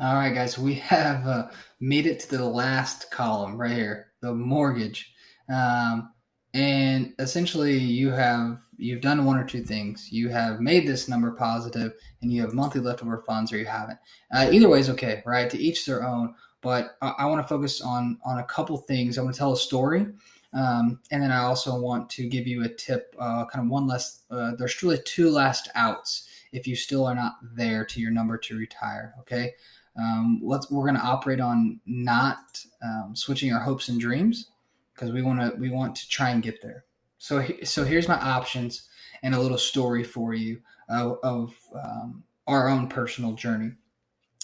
All right, guys, we have made it to the last column right here, the mortgage. Um, and essentially, you've done one or two things. You have made this number positive, and you have monthly leftover funds, or you haven't. Either way is okay, right? To each their own. But I want to focus on a couple things. I want to tell a story, and then I also want to give you a tip. Kind of one less. There's truly two last outs if you still are not there to your number to retire. Okay. We're going to operate on not switching our hopes and dreams because we want to try and get there. So here's my options and a little story for you of our own personal journey.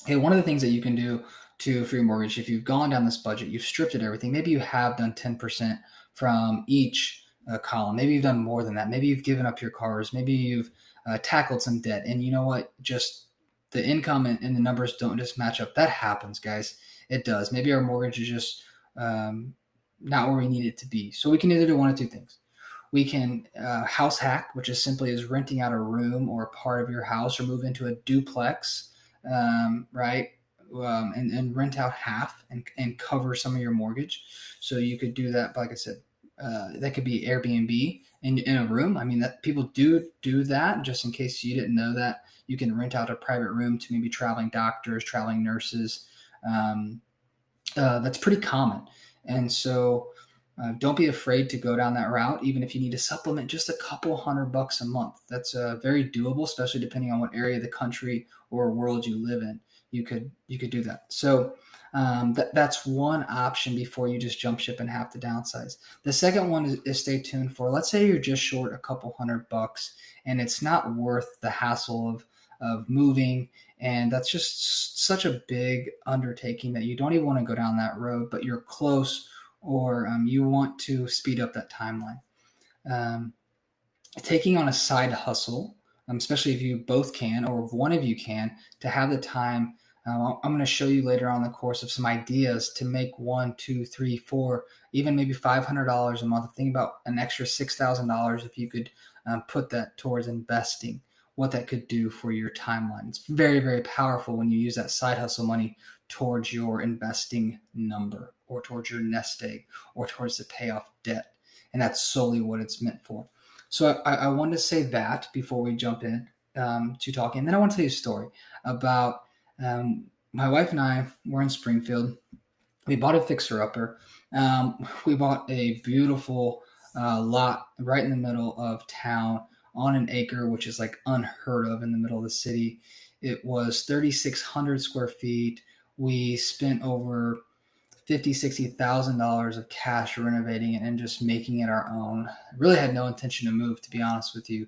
Hey, one of the things that you can do to for your mortgage, if you've gone down this budget, you've stripped it everything. Maybe you have done 10% from each column. Maybe you've done more than that. Maybe you've given up your cars. Maybe you've tackled some debt. And you know what? Just the income and the numbers don't just match up. That happens, guys. It does. Maybe our mortgage is just not where we need it to be. So we can either do one of two things. We can house hack, which is simply is renting out a room or a part of your house, or move into a duplex, right? And rent out half and cover some of your mortgage. So you could do that, like I said, that could be Airbnb in a room. I mean, that people do that. Just in case you didn't know that, you can rent out a private room to maybe traveling doctors, traveling nurses. Um, that's pretty common, and so don't be afraid to go down that route, even if you need to supplement just a couple $100 a month. That's very doable, especially depending on what area of the country or world you live in. You could do that. So that's one option before you just jump ship and have to downsize. The second one is stay tuned for. Let's say you're just short a couple $100, and it's not worth the hassle of moving, and that's just such a big undertaking that you don't even want to go down that road, but you're close, or you want to speed up that timeline. Um, Taking on a side hustle, especially if you both can, or if one of you can, to have the time. I'm going to show you later on in the course of some ideas to make one, two, three, four, even maybe $500 a month. Think about an extra $6,000 if you could put that towards investing. What that could do for your timeline. It's very, very powerful when you use that side hustle money towards your investing number, or towards your nest egg, or towards the payoff debt. And that's solely what it's meant for. So I wanted to say that before we jump in to talking. And then I want to tell you a story about my wife and I were in Springfield. We bought a fixer-upper. We bought a beautiful lot right in the middle of town on an acre, which is like unheard of in the middle of the city. It was 3,600 square feet. We spent over 50, $60,000 of cash renovating it and just making it our own. I really had no intention to move, to be honest with you.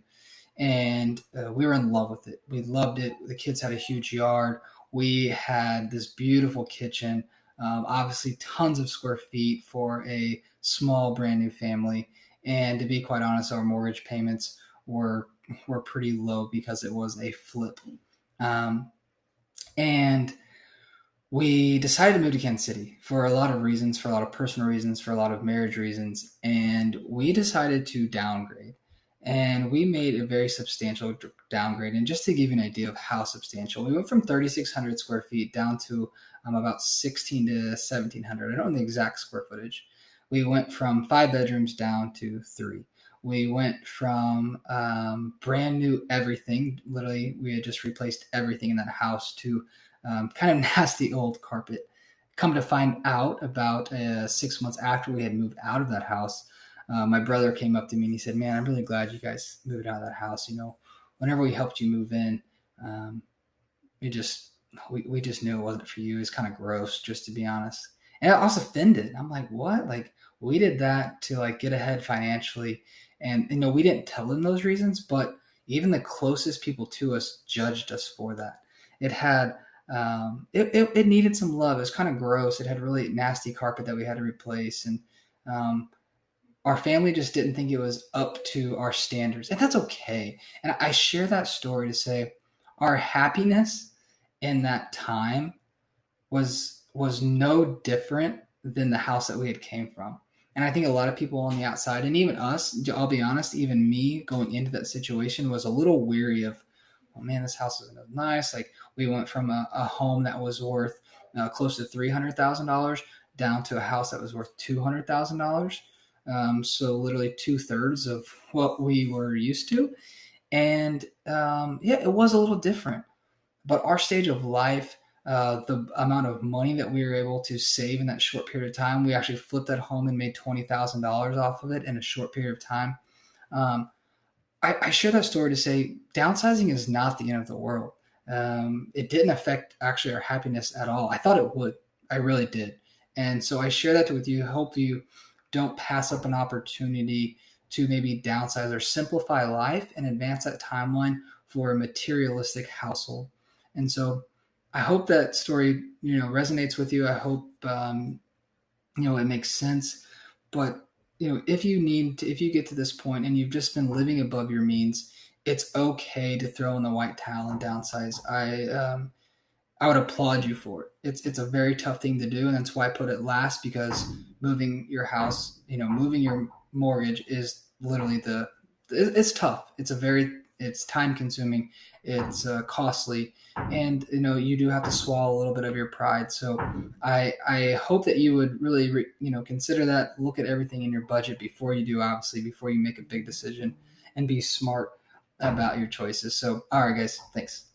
And we were in love with it. We loved it. The kids had a huge yard. We had this beautiful kitchen. Obviously, tons of square feet for a small, brand new family. And to be quite honest, our mortgage payments were pretty low because it was a flip. Um, and we decided to move to Kansas City for a lot of reasons, for a lot of personal reasons, for a lot of marriage reasons, and we decided to downgrade. And we made a very substantial downgrade. And just to give you an idea of how substantial, we went from 3,600 square feet down to about 16 to 1,700. I don't know the exact square footage. We went from 5 bedrooms down to three. We went from brand new everything. Literally, we had just replaced everything in that house to kind of nasty old carpet. Come to find out, about 6 months after we had moved out of that house, my brother came up to me and he said, "Man, I'm really glad you guys moved out of that house. You know, whenever we helped you move in, um, we just we just knew it wasn't for you. It's kind of gross, just to be honest." And I was offended. I'm like, "What? Like we did that to like get ahead financially?" And we didn't tell them those reasons, but even the closest people to us judged us for that. It had it needed some love. It was kind of gross. It had really nasty carpet that we had to replace, and um, our family just didn't think it was up to our standards, and that's okay. And I share that story to say our happiness in that time was no different than the house that we had came from. And I think a lot of people on the outside, and even us, I'll be honest, even me going into that situation was a little weary of oh man, this house isn't nice. Like we went from a home that was worth close to $300,000 down to a house that was worth $200,000. So literally 2/3 of what we were used to. And yeah, it was a little different. But our stage of life, the amount of money that we were able to save in that short period of time, we actually flipped that home and made $20,000 off of it in a short period of time. Um, I share that story to say downsizing is not the end of the world. It didn't affect actually our happiness at all. I thought it would. I really did. And so I share that with you. Hope you don't pass up an opportunity to maybe downsize or simplify life and advance that timeline for a materialistic household. And so I hope that story, resonates with you. I hope, it makes sense. But if you get to this point and you've just been living above your means, it's okay to throw in the white towel and downsize. I would applaud you for it. It's a very tough thing to do, and that's why I put it last, because moving your house, moving your mortgage is literally it's tough. It's time consuming, it's costly, and you do have to swallow a little bit of your pride. So I hope that you would really consider that, look at everything in your budget before you do, obviously before you make a big decision, and be smart about your choices. So all right, guys, thanks.